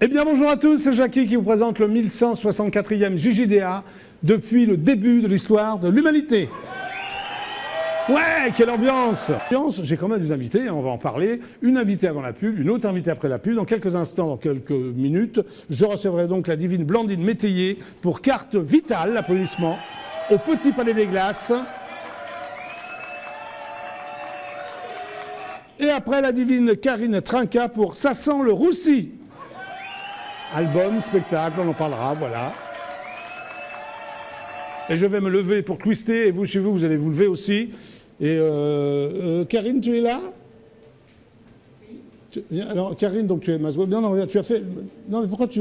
Eh bien bonjour à tous, c'est Jackie qui vous présente le 1164e JJDA depuis le début de l'histoire de l'humanité. Ouais, quelle ambiance! J'ai quand même des invités, on va en parler. Une invitée avant la pub, une autre invitée après la pub. Dans quelques instants, dans quelques minutes, je recevrai donc la divine Blandine Métayer pour carte vitale, l'applaudissement, au Petit Palais des Glaces. Et après la divine Karine Trinca pour Ça sent le roussi. Album, spectacle, on en parlera, voilà. Et je vais me lever pour twister, et vous, chez vous, vous allez vous lever aussi. Et Karine, tu es là? Oui. Alors, Karine, donc tu es Maslow. Non, tu as fait... Non, mais pourquoi tu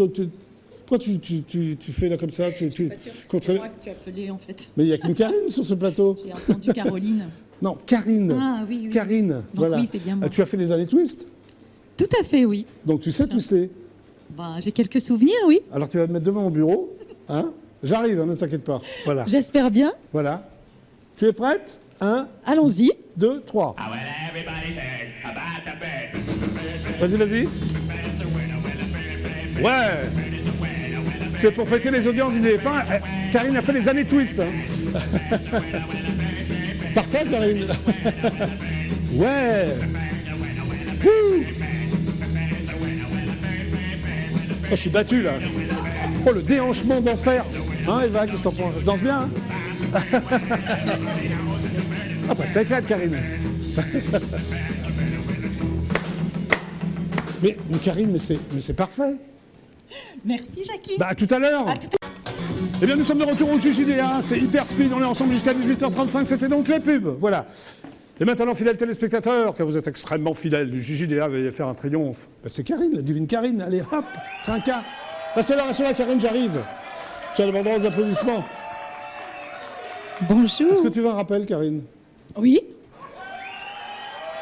fais là comme ça? Je suis pas sûre, c'est moi que tu as appelé, en fait. Mais il n'y a qu'une Karine sur ce plateau. J'ai entendu Caroline. Non, Karine. Ah, oui. Karine, donc, voilà. Oui, c'est bien moi. Tu as fait les années twist? Tout à fait, oui. Donc tu sais twister? Ben, j'ai quelques souvenirs, oui. Alors tu vas me mettre devant mon bureau, hein? J'arrive, hein, ne t'inquiète pas. Voilà. J'espère bien. Voilà. Tu es prête? 1, Allons-y. 2, 3. Vas-y. Ouais. C'est pour fêter les audiences du DF1. Karine a fait les années twist. Hein. Parfait, Karine. Ouais. Wouh. Oh, je suis battu là. Oh, le déhanchement d'enfer. Hein, Eva, qu'est-ce que t'en penses? Je danse bien, hein? Ah, bah, ça éclate, Karine. mais Karine, mais c'est parfait. Merci, Jackie. Bah, à tout à l'heure. Eh bien, nous sommes de retour au JJDA. C'est hyper speed. On est ensemble jusqu'à 18h35. C'était donc les pubs. Voilà. Et maintenant, fidèles téléspectateurs, car vous êtes extrêmement fidèles du JJDA, veuillez faire un triomphe. Ben, c'est Karine, la divine Karine. Allez, hop, Trinca. Restez là, Karine, j'arrive. Tu as le droit aux applaudissements. Bonjour. Est-ce que tu veux un rappel, Karine? Oui.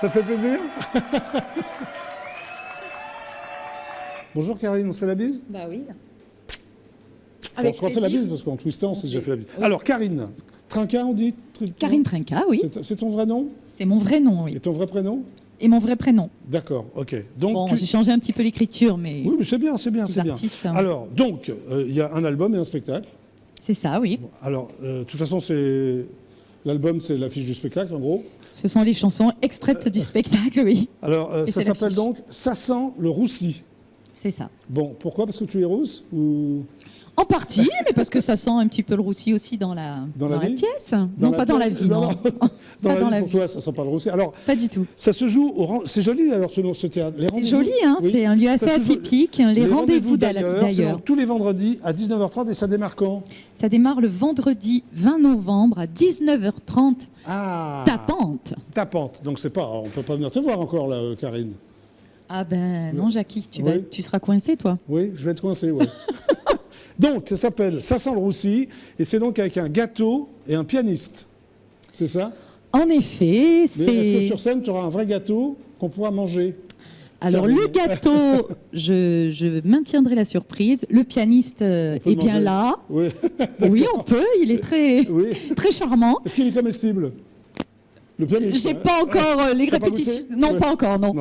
Ça te fait plaisir? Bonjour, Karine, on se fait la bise? Bah oui. On se refait la bise parce qu'en twistant, on s'est déjà fait la bise. Oui. Alors, Karine, Trinca, on dit? Karine Trinca, oui. C'est ton vrai nom? C'est mon vrai nom, oui. Et ton vrai prénom? Et mon vrai prénom. D'accord, ok. Donc, bon, j'ai changé un petit peu l'écriture, mais... Oui, mais c'est bien, c'est bien. Artistes, hein. Alors, donc, il y a un album et un spectacle. C'est ça, oui. Bon, alors, de toute façon, l'album, c'est l'affiche du spectacle, en gros. Ce sont les chansons extraites du spectacle, oui. Alors, ça s'appelle donc « Ça sent le roussi ». C'est ça. Bon, pourquoi? Parce que tu es rousse ou... En partie, mais parce que ça sent un petit peu le roussi aussi dans la pièce. Non, pas dans la vie, non. Dans la vie, pour toi, ça sent pas le roussi. Alors, pas du tout. Ça se joue au... C'est joli, alors, ce théâtre. C'est joli, hein. Oui. C'est un lieu assez atypique. Les rendez-vous d'ailleurs. Tous les vendredis à 19h30 et ça démarre quand? Ça démarre le vendredi 20 novembre à 19h30. Ah. Tapante. Donc, c'est pas... On peut pas venir te voir encore, là, Karine. Ah ben, non, Jackie, tu seras coincé, toi. Oui, je vais être coincé, oui. Donc, ça s'appelle Ça sent le roussi, et c'est donc avec un gâteau et un pianiste. C'est ça? En effet, c'est... Est-ce que sur scène, tu auras un vrai gâteau qu'on pourra manger? Alors, le gâteau, je maintiendrai la surprise. Le pianiste est bien là. Oui. Oui, on peut. Il est très, très charmant. Est-ce qu'il est comestible? Le pianiste? J'ai pas encore les répétitions. Non, pas encore, non.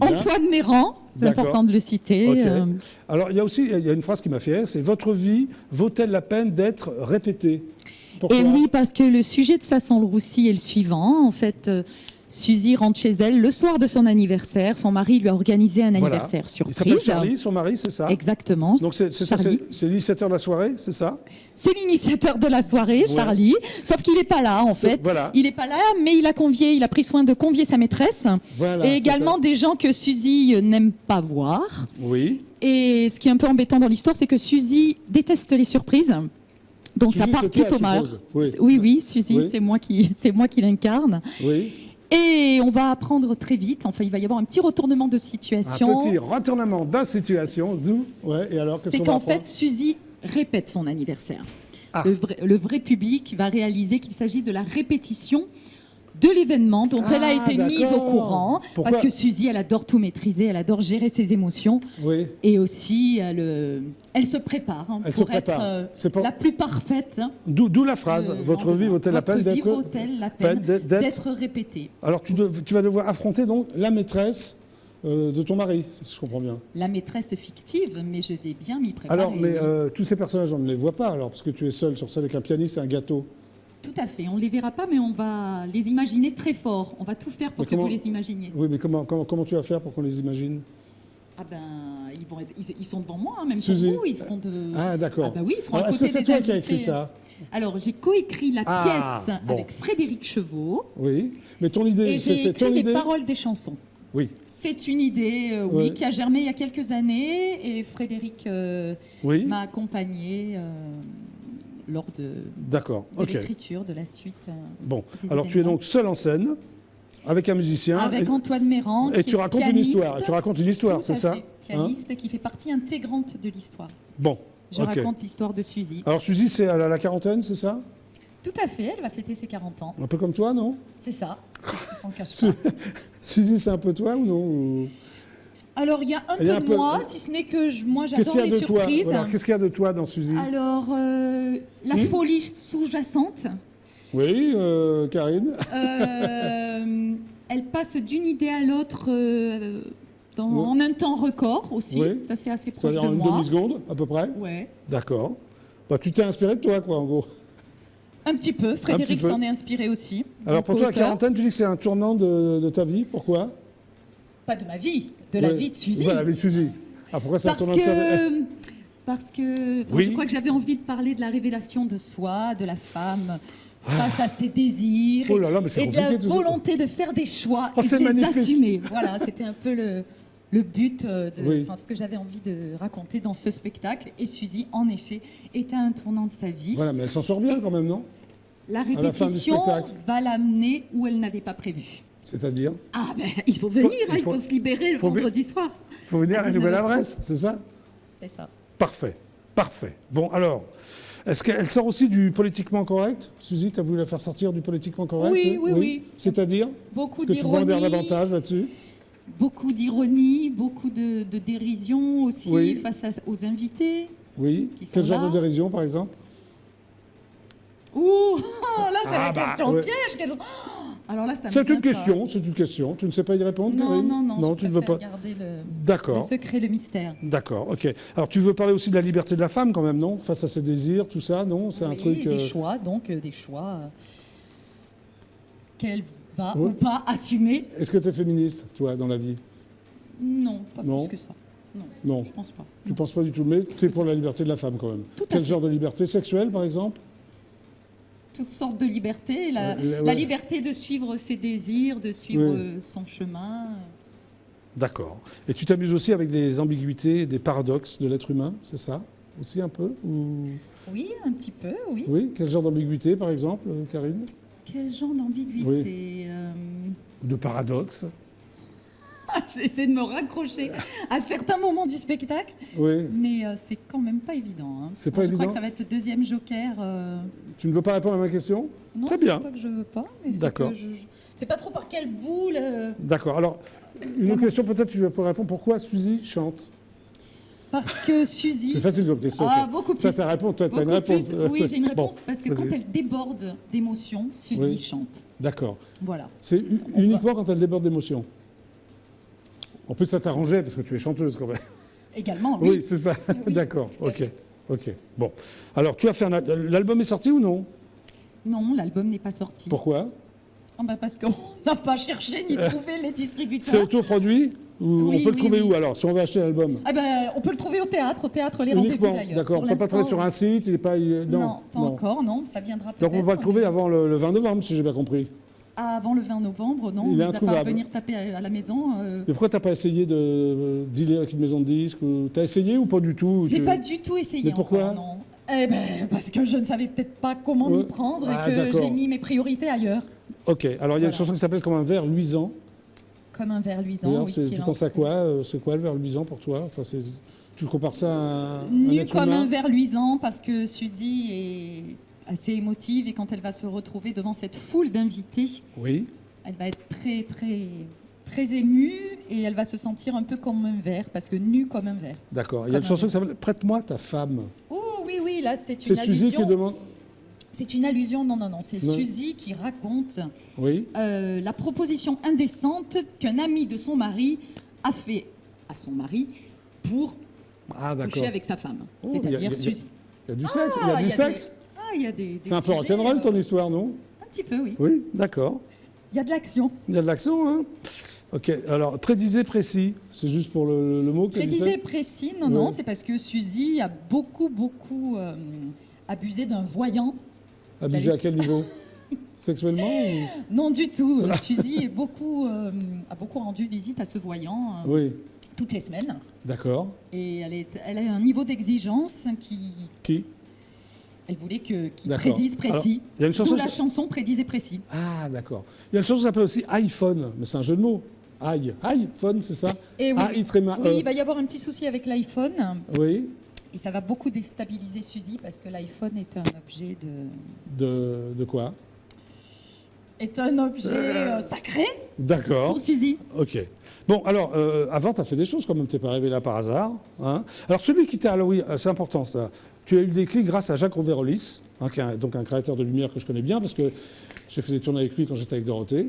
Antoine Méran, c'est important de le citer. Okay. Alors, il y a une phrase qui m'a fait rire, c'est « Votre vie vaut-elle la peine d'être répétée ?» Pourquoi? Et oui, parce que le sujet de Ça sent le roussi est le suivant. En fait, Suzy rentre chez elle le soir de son anniversaire. Son mari lui a organisé un anniversaire surprise. Il s'appelle Charlie, son mari, c'est ça? Exactement. Donc c'est l'initiateur de la soirée, c'est ça? C'est l'initiateur de la soirée, Charlie. Sauf qu'il n'est pas là, en fait. Voilà. Il n'est pas là, mais il a pris soin de convier sa maîtresse. Voilà, et également des gens que Suzy n'aime pas voir. Oui. Et ce qui est un peu embêtant dans l'histoire, c'est que Suzy déteste les surprises. Donc Suzy, ça part plutôt mal. Oui, Suzy, c'est moi qui l'incarne. Oui. Et on va apprendre très vite. Enfin, il va y avoir un petit retournement de situation. Un petit retournement de situation. D'où? Ouais. Et alors, c'est qu'en fait, Suzy répète son anniversaire. Ah. Le vrai public va réaliser qu'il s'agit de la répétition de l'événement dont elle a été d'accord. mise au courant. Pourquoi? Parce que Suzy, elle adore tout maîtriser, elle adore gérer ses émotions. Oui. Et aussi, elle se prépare Elle pour se prépare. être C'est pour- la plus parfaite. D'où la phrase, le votre vie lendemain. vaut-elle la peine Votre vie d'être... vaut-elle la peine d'être répétée. Alors tu vas devoir affronter donc la maîtresse de ton mari, si je comprends bien. La maîtresse fictive, mais je vais bien m'y préparer. Alors, mais oui. tous ces personnages, on ne les voit pas alors, parce que tu es seul sur scène avec un pianiste et un gâteau. Tout à fait, on ne les verra pas, mais on va les imaginer très fort. On va tout faire pour Mais que comment- vous les imaginiez. Oui, mais comment tu vas faire pour qu'on les imagine? Ah ben, ils sont devant moi, hein, même Suzy. pour vous, ils seront de... Ah, d'accord. Ah ben oui, ils seront Alors, à est-ce côté que c'est des toi qui as invités. écrit ça? Alors, j'ai coécrit la Ah, pièce bon. avec Frédéric Chevaux Oui, mais ton idée, et j'ai c'est ton écrit les idée? paroles des chansons. Oui, C'est une idée, Oui. oui, qui a germé il y a quelques années et Frédéric oui, m'a accompagné lors de d'accord, ok. l'écriture de la suite. Bon, des alors tu es événements. donc seul en scène, avec un musicien, Avec Antoine Méran, et qui tu est racontes une pianiste. histoire. Tu racontes une histoire, Tout c'est à ça? fait, pianiste qui fait partie intégrante de l'histoire. Bon, Je ok. raconte l'histoire de Suzy. Alors Suzy, c'est à la quarantaine, c'est ça? Tout à fait, elle va fêter ses 40 ans. Un peu comme toi, non? C'est ça, elle s'en cache Su- pas. Suzy, c'est un peu toi ou non? Alors, il y a un Il y a peu un de peu- moi, si ce n'est que moi, Qu'est-ce j'adore qu'il y a les de toi? surprises. Voilà, qu'est-ce qu'il y a de toi dans Suzy? Alors, la folie sous-jacente, Oui, Karine? elle passe d'une idée à l'autre en un temps record aussi. Oui. Ça, c'est assez proche C'est-à-dire de en une moi. demi-seconde, à peu près? Ouais. D'accord. Bah, tu t'es inspiré de toi, quoi, en gros. Un petit peu. Frédéric peu. s'en est inspiré aussi. Alors mon pour toi, la co-auteur. quarantaine, tu dis que c'est un tournant de ta vie. Pourquoi? Pas de ma vie, de la Ouais. vie de Suzy. Bah, la vie de Suzy. Ah, pourquoi c'est un Parce tournant de sa vie? parce que enfin, Oui. je crois que j'avais envie de parler de la révélation de soi, de la femme face à ses désirs Oh là là, mais c'est et de la compliqué, tout ça. volonté de faire des choix Oh, et de c'est les magnifique. assumer. Voilà, c'était un peu le but Oui. ce que j'avais envie de raconter dans ce spectacle. Et Suzy, en effet, est à un tournant de sa vie. Voilà, mais elle s'en sort bien quand même, non? La la fin du répétition spectacle. va l'amener où elle n'avait pas prévu. C'est-à-dire? Ah ben, il faut venir, il il faut faut- se libérer le faut- vendredi soir. Il faut venir à la nouvelle 19h30. adresse, c'est ça? C'est ça. Parfait. Parfait. Bon, alors, est-ce qu'elle sort aussi du politiquement correct? Suzy, tu as voulu la faire sortir du politiquement correct? Oui. C'est-à-dire? Beaucoup Que tu veux en dire d'ironie. davantage là-dessus? Beaucoup d'ironie, beaucoup de dérision aussi Oui. face aux invités. Oui. Qui sont Quel genre là. de dérision, par exemple? Ouh, là c'est Ah la bah, question ouais. piège. Alors là, ça me C'est vient une pas. question, c'est une question. Tu ne sais pas y répondre, Non, Karine? non, tu je ne veux pas. préfère garder le D'accord. secret, le mystère. D'accord, ok. Alors tu veux parler aussi de la liberté de la femme quand même, non? Face à ses désirs, tout ça, non? C'est un Oui, truc... des choix, donc des choix qu'elle va Ouais. ou pas assumer. Est-ce que tu es féministe, toi, dans la vie? Non, pas Non. plus que ça. Non, Non. je pense pas. Tu ne penses pas du tout, mais tu es pour la liberté de la femme quand même. Tout à Quel fait. genre de liberté? Sexuelle, par exemple? Toutes sortes de libertés. La ouais. liberté de suivre ses désirs, de suivre Oui. son chemin. D'accord. Et tu t'amuses aussi avec des ambiguïtés, des paradoxes de l'être humain, c'est ça? Aussi un peu? Ou... Oui, un petit peu, oui. Oui, quel genre d'ambiguïté, par exemple, Karine? Quel genre d'ambiguïté Ou de paradoxe? J'essaie de me raccrocher à certains moments du spectacle, Oui. mais c'est quand même pas évident. Hein. C'est pas Je crois évident que ça va être le deuxième joker. Tu ne veux pas répondre à ma question? Non, Très c'est bien. pas que je veux pas, mais c'est D'accord. que je sais pas trop par quelle boule. D'accord. Alors, une autre question peut-être, tu vas pouvoir répondre. Pourquoi Suzy chante? Parce que Suzy. C'est facile comme question. Ah, ça. beaucoup plus. Ça, ta réponse, t'as une Beaucoup réponse. plus. Oui, j'ai une réponse Bon, parce que vas-y. quand elle déborde d'émotions, Suzy Oui. chante. D'accord. Voilà. C'est uniquement quand elle déborde d'émotion. En plus, ça t'arrangeait parce que tu es chanteuse quand même. Également, Oui, oui. c'est ça. Oui, D'accord. tout à Ok. fait. Ok. Bon. Alors, tu as fait l'album est sorti ou non? Non, l'album n'est pas sorti. Pourquoi? Ah bah parce qu'on n'a pas cherché ni trouvé les C'est distributeurs. autoproduit? Ou Oui, on peut le oui, trouver oui. où alors, si on veut acheter l'album? Ah ben, on peut le trouver au théâtre Les Rendez-vous Uniquement. d'ailleurs. D'accord. On Pour ne peut pas le trouver l'instant, sur un site. Il est pas. Non, pas encore, non. Ça viendra peut-être. Donc on ne peut pas le trouver mais- avant le 20 novembre, si j'ai bien compris. Avant le 20 novembre, non. Il est On ne va pas introuvable. venir taper à la maison. Mais pourquoi t'as pas essayé de dealer avec une maison de disques? T'as essayé ou pas du tout? J'ai Tu- pas du tout essayé Mais pourquoi? encore, non. Eh ben, parce que je ne savais peut-être pas comment Ouais. m'y prendre Ah, et que d'accord. j'ai mis mes priorités ailleurs. Ok, alors il y a une Voilà. chanson qui s'appelle Comme un verre luisant. Comme un verre luisant, D'ailleurs, oui, qui est tu penses à l'instru. quoi? C'est quoi le verre luisant pour toi? Enfin, tu compares ça à un Nu être comme humain? un verre luisant parce que Suzy assez émotive et quand elle va se retrouver devant cette foule d'invités, Oui. elle va être très, très, très émue et elle va se sentir un peu comme un verre, parce que nue comme un verre. D'accord. Il y a une chanson qui s'appelle Prête-moi ta femme. Oh oui, oui, là c'est C'est une Suzy allusion. qui demande. C'est une allusion, non, c'est Non. Suzy qui raconte Oui. la proposition indécente qu'un ami de son mari a fait à son mari pour Ah, d'accord. coucher avec sa femme, Oh, il y a- c'est-à-dire il y a- Suzy. Il y a du sexe. Il y a du sexe. Il y a des C'est un peu sujets, rock'n'roll ton histoire, non? Un petit peu, oui. Oui, d'accord. Il y a de l'action. Il y a de l'accent, hein? Ok, alors prédisez précis, c'est juste pour le mot que tu Prédisé disais. précis, non, Ouais. c'est parce que Suzy a beaucoup abusé d'un voyant. Abusé à quel niveau? Sexuellement ou... Non, du tout. Suzy a beaucoup rendu visite à ce voyant Oui, toutes les semaines. d'accord. Et elle a un niveau d'exigence Qui? elle voulait qu'il D'accord. prédise précis. Alors, il y a une chanson D'où la qui- chanson prédisé précis. Ah, d'accord. Il y a une chanson qui s'appelle aussi iPhone, mais c'est un jeu de mots. iPhone, c'est ça? Et oui, I tréma, oui, il va y avoir un petit souci avec l'iPhone. Oui, Et ça va beaucoup déstabiliser Suzy parce que l'iPhone est un objet de quoi? sacré D'accord. pour Suzy. Ok. Bon, alors, avant, tu as fait des choses quand même, tu n'es pas arrivé là par hasard. Hein. Alors, celui qui t'a... Alors oui, c'est important ça. Tu as eu des clics grâce à Jacques Roverolis, hein, qui est donc un créateur de lumière que je connais bien, parce que j'ai fait des tournées avec lui quand j'étais avec Dorothée.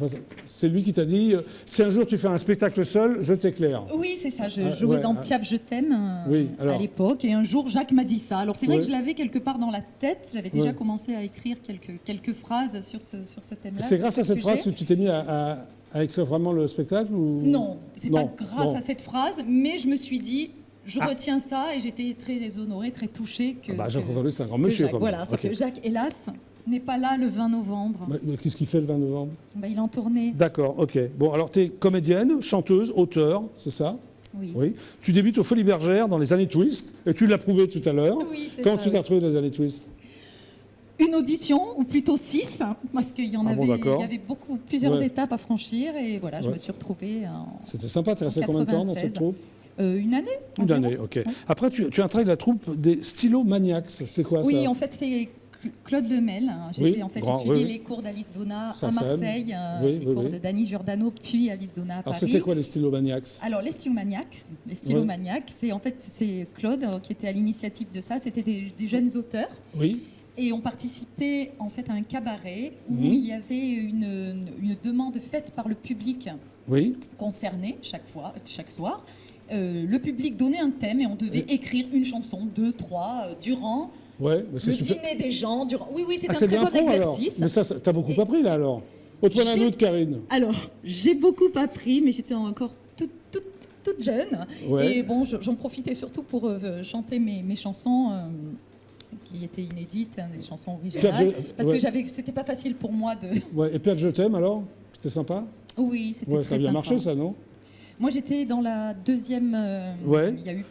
Enfin, c'est lui qui t'a dit, si un jour tu fais un spectacle seul, je t'éclaire. Oui, c'est ça. Je Ah, jouais ouais, dans ah. Piaf, je t'aime Oui, alors. à l'époque. Et un jour, Jacques m'a dit ça. Alors, c'est vrai Ouais. que je l'avais quelque part dans la tête. J'avais déjà Ouais. commencé à écrire quelques phrases sur ce thème-là. C'est sur grâce ce à cette sujet. phrase que tu t'es mis à écrire vraiment le spectacle ou... Non, c'est pas Non, grâce bon. à cette phrase, mais je me suis dit, je Ah. retiens ça et j'étais très honorée, très touchée que. Ah bah, Jacques que- Roverolis, c'est un grand que monsieur Jacques- quand même. Voilà, sauf Ok. que Jacques, hélas, n'est pas là le 20 novembre. Mais qu'est-ce qu'il fait le 20 novembre? Bah, il est en tournée. D'accord, ok. Bon, alors tu es comédienne, chanteuse, auteur, c'est ça? Oui. Oui. Tu débutes aux Folies Bergères dans les années Twist, et tu l'as prouvé tout à l'heure. Oui, c'est Comment ça, tu t'es oui. retrouvé dans les années Twist? Une audition, ou plutôt 6, parce qu'il y en Ah bon, avait, d'accord. il y avait plusieurs Ouais. étapes à franchir, et voilà, je Ouais. me suis retrouvée C'était sympa, tu es resté En combien de temps dans 96. cette troupe? une année. Une environ. année, ok. Après, tu intègres la troupe des Stylomaniacs, c'est quoi Oui, ça? en fait, c'est Claude Lemel. Oui, J'ai grand, suivi oui, oui. les cours d'Alice Donna Ça, à ça aime. Marseille, Oui, les oui, cours oui. de Dany Giordano, puis Alice Donna à Alors Paris. c'était quoi les Stylomaniacs? Alors, les Stylomaniacs, c'est Claude qui était à l'initiative de ça. C'était des jeunes auteurs. Oui, Et on participait en fait à un cabaret où Mhm. il y avait une demande faite par le public oui. concerné chaque soir. Le public donnait un thème et on devait écrire une chanson, 2, 3, durant Ouais, mais c'est le super. dîner des gens. Oui, c'est Ah, un c'est très bien bon pro, alors. exercice. Mais ça, t'as beaucoup Et- appris là alors. Autre point d'un J'ai- autre, Karine. Alors, j'ai beaucoup appris, mais j'étais encore toute jeune. Ouais. Et bon, j'en profitais surtout pour chanter mes chansons qui étaient inédites, hein, des chansons originales. Parce ouais. que c'était pas facile pour moi de. Ouais, et Piaf, je t'aime alors? C'était sympa? Oui, c'était Ouais, très ça a bien sympa. marché ça, non? Moi, j'étais dans la deuxième. Ouais. Il y a eu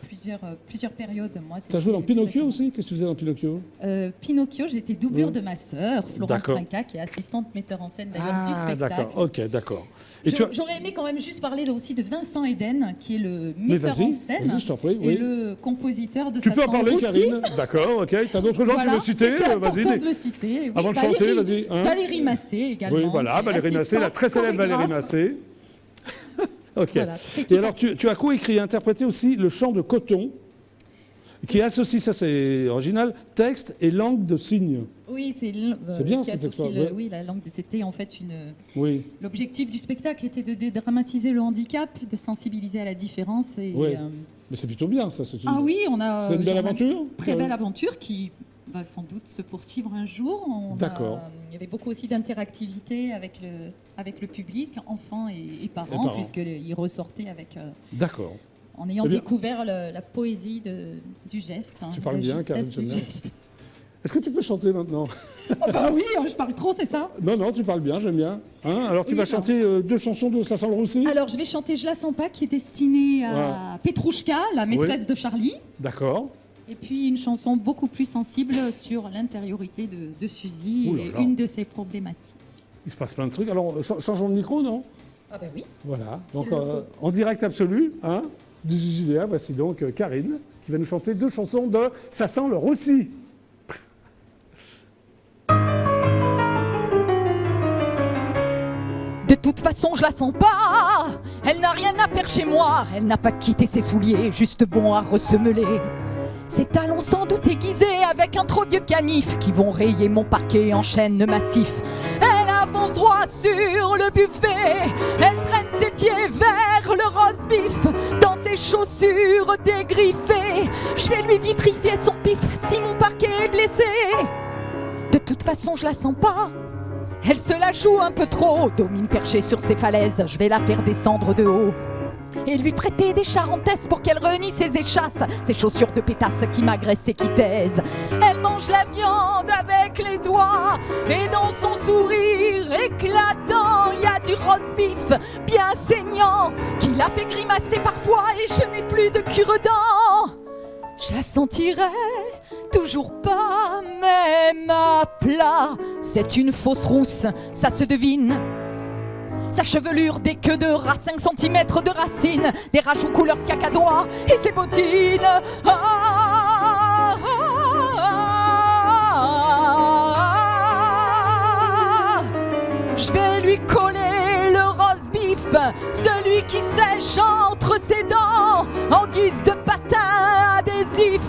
plusieurs périodes. Moi, T'as joué dans c'était Pinocchio récent. aussi? Qu'est-ce que tu faisais dans Pinocchio? Pinocchio, j'étais doublure Ouais. de ma sœur, Florence D'accord. Trinca, qui est assistante metteur en scène d'ailleurs du spectacle. d'accord, ok, d'accord. Et tu as... J'aurais aimé quand même juste parler aussi de Vincent Eden, qui est le Mais metteur en scène vas-je t'en prie, et oui. le compositeur de Tu Ça peux en sent parler, Roussi. Karine? D'accord, ok. T'as d'autres gens que tu veux citer? C'était important Vas-y. de le citer. Oui, Avant de chanter, Valérie- vas-y, hein. Valérie Massé également. Oui, voilà, qui est Valérie Massé, la très célèbre assistante Valérie Massé. Ok. Voilà, toute équipe Et alors, tu as coécrit et interprété aussi le chant de Coton, qui associe, ça c'est original, texte et langue de signes. Oui, c'est bien, qui cette associe histoire, ouais. oui, la langue. C'était en fait Oui, l'objectif du spectacle était de dédramatiser le handicap, de sensibiliser à la différence. Et, Ouais. mais c'est plutôt bien ça. Ah oui, on a. C'est une belle j'en ai- aventure? Très belle aventure qui va sans doute se poursuivre un jour. D'accord. Il y avait beaucoup aussi d'interactivité avec le public, enfants et parents, parents. puisqu'ils ressortaient D'accord. en ayant Eh bien- découvert la poésie du geste. Tu parles la bien, justesse Karine, j'aime du bien. geste. Est-ce que tu peux chanter maintenant? Oh bah oui, je parle trop, c'est ça. Non, tu parles bien, j'aime bien. Hein, alors tu Oui, vas pardon. chanter 2 chansons de Ça sent le roussi? Alors, je vais chanter Je la sens pas, qui est destinée à Petrouchka, la maîtresse de Charlie. D'accord. Et puis une chanson beaucoup plus sensible sur l'intériorité de Suzy Ouh là et là. une de ses problématiques. Il se passe plein de trucs. Alors, changeons de micro, non? Ah bah oui. Voilà. S'il Donc, le faut. en direct absolu, hein, du JDA, voici donc Karine, qui va nous chanter 2 chansons de Ça sent le roussi. toute façon, je la sens pas. Elle n'a rien à faire chez moi. Elle n'a pas quitté ses souliers, juste bon à ressemeler. Ses talons sans doute aiguisés avec un trop vieux canif qui vont rayer mon parquet en chêne massif. Elle avance droit sur le buffet. Elle traîne ses pieds vers le roast beef dans ses chaussures dégriffées. Je vais lui vitrifier son pif si mon parquet est blessé. De toute façon, je la sens pas. Elle se la joue un peu trop, domine perchée sur ses falaises. Je vais la faire descendre de haut et lui prêter des charentaises pour qu'elle renie ses échasses, ses chaussures de pétasse qui m'agressent et qui taisent. Elle mange la viande avec les doigts et dans son sourire éclatant, il y a du roast beef bien saignant qui la fait grimacer parfois et je n'ai plus de cure-dents. Je la sentirai toujours pas, même à plat. C'est une fausse rousse, ça se devine. Sa chevelure des queues de rat, 5 cm de racines, des rajouts couleur cacadois et ses bottines. Je vais lui coller le roast beef, celui qui sèche entre ses dents, en guise de patin adhésif,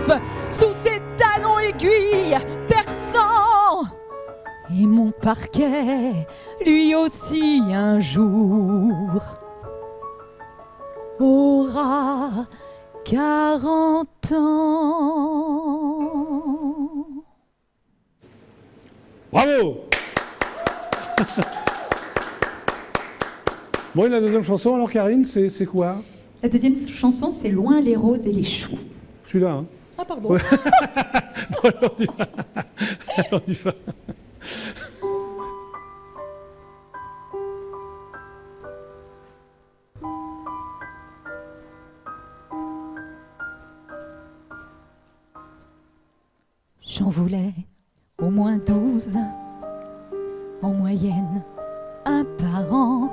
sous ses talons aiguilles perçants. Et mon parquet, lui aussi un jour, aura 40 ans. Bravo. Bon, et la deuxième chanson, alors Karine, c'est quoi? La deuxième chanson, c'est Loin les roses et les choux. Celui-là, hein. Ah, pardon. Ouais. Bon, alors du fa. J'en voulais au moins 12, en moyenne, un par an,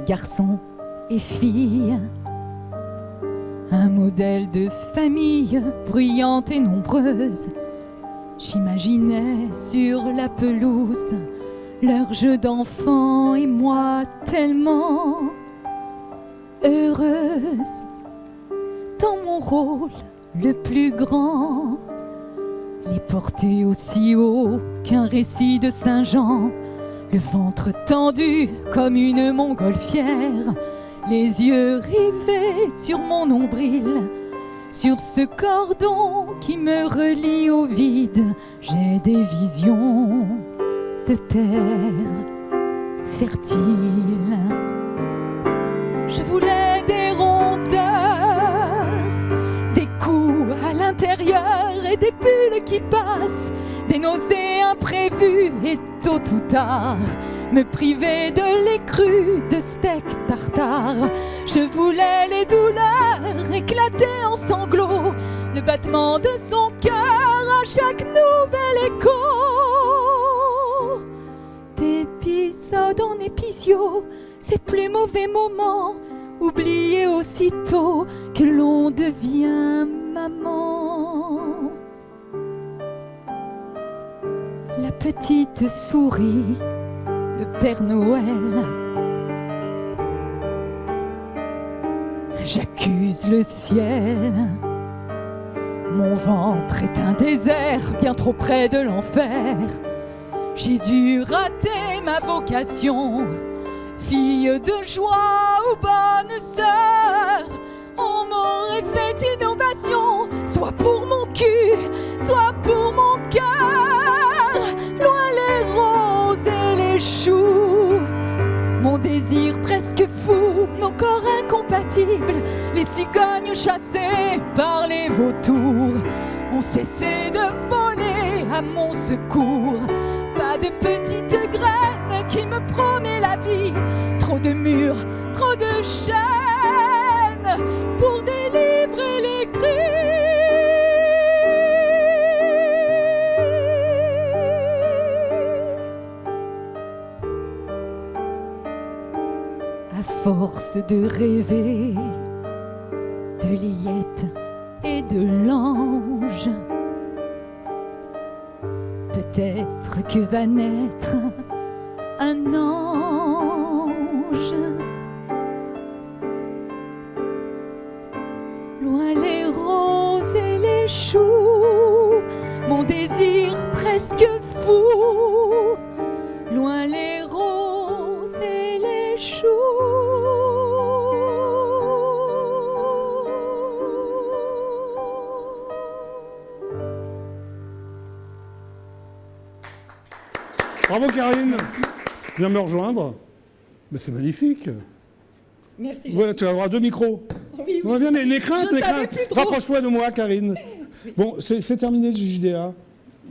garçon et fille. Un modèle de famille bruyante et nombreuse. J'imaginais sur la pelouse leur jeu d'enfant et moi tellement heureuse. Dans mon rôle le plus grand, les porter aussi haut qu'un récit de Saint-Jean, le ventre tendu comme une montgolfière, les yeux rivés sur mon nombril, sur ce cordon qui me relie au vide. J'ai des visions de terre fertile. Je voulais des rondeurs, des coups à l'intérieur et des bulles qui passent, des nausées imprévues et tôt ou tard me priver de l'écru de steak tartare. Je voulais les douleurs éclater en sanglots, le battement de son cœur à chaque nouvel écho. D'épisode en épisio, ces plus mauvais moments, oubliés aussitôt que l'on devient maman. La petite souris, le Père Noël. J'accuse le ciel. Mon ventre est un désert, bien trop près de l'enfer. J'ai dû rater ma vocation. Fille de joie ou bonne sœur, on m'aurait fait une ovation, soit pour mon cul, soit pour mon cœur. Loin les roses et les choux, mon désir presque fou, nos corps incompatibles, les cigognes chassées par les vautours ont cessé de voler à mon secours. Pas de petite graine qui me promet la vie, trop de murs, trop de chaînes pour délivrer les cris. À force de rêver de Liette et de l'ange, peut-être que va naître un ange. Loin les roses et les choux, mon désir presque fou. Loin les roses et les choux. Bravo Karine. Viens me rejoindre. Mais c'est magnifique. Merci. Voilà, tu vas avoir 2 micros. Oui, On vient les craintes, je les savais craintes. plus trop. Rapproche-toi de moi, Karine. Bon, c'est terminé le JJDA.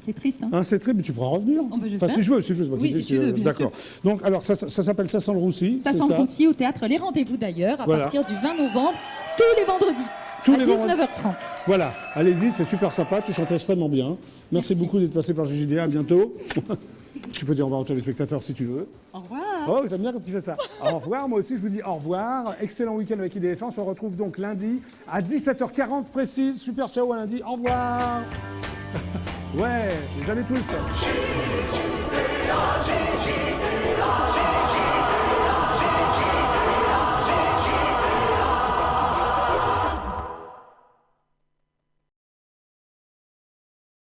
C'est triste, hein. Hein, c'est très, mais tu pourras revenir. Oh, bah, j'espère. Si je veux, c'est moi Oui, qui si tu veux, bien d'accord. Donc, alors, ça s'appelle Ça sent le roussi. Ça sent le roussi au théâtre Les Rendez-vous d'ailleurs, à Voilà. partir du 20 novembre, tous les vendredis, Tous à les vendredis. 19h30. Voilà, allez-y, c'est super sympa, tu chantes extrêmement bien. Merci beaucoup d'être passé par JJDA, à bientôt. Tu peux dire au revoir aux téléspectateurs si tu veux. Au revoir. Oh, j'aime bien quand tu fais ça. Au revoir, moi aussi je vous dis au revoir. Excellent week-end avec IDF1. On se retrouve donc lundi à 17h40 précise. Super ciao à lundi. Au revoir. Ouais, les années twist.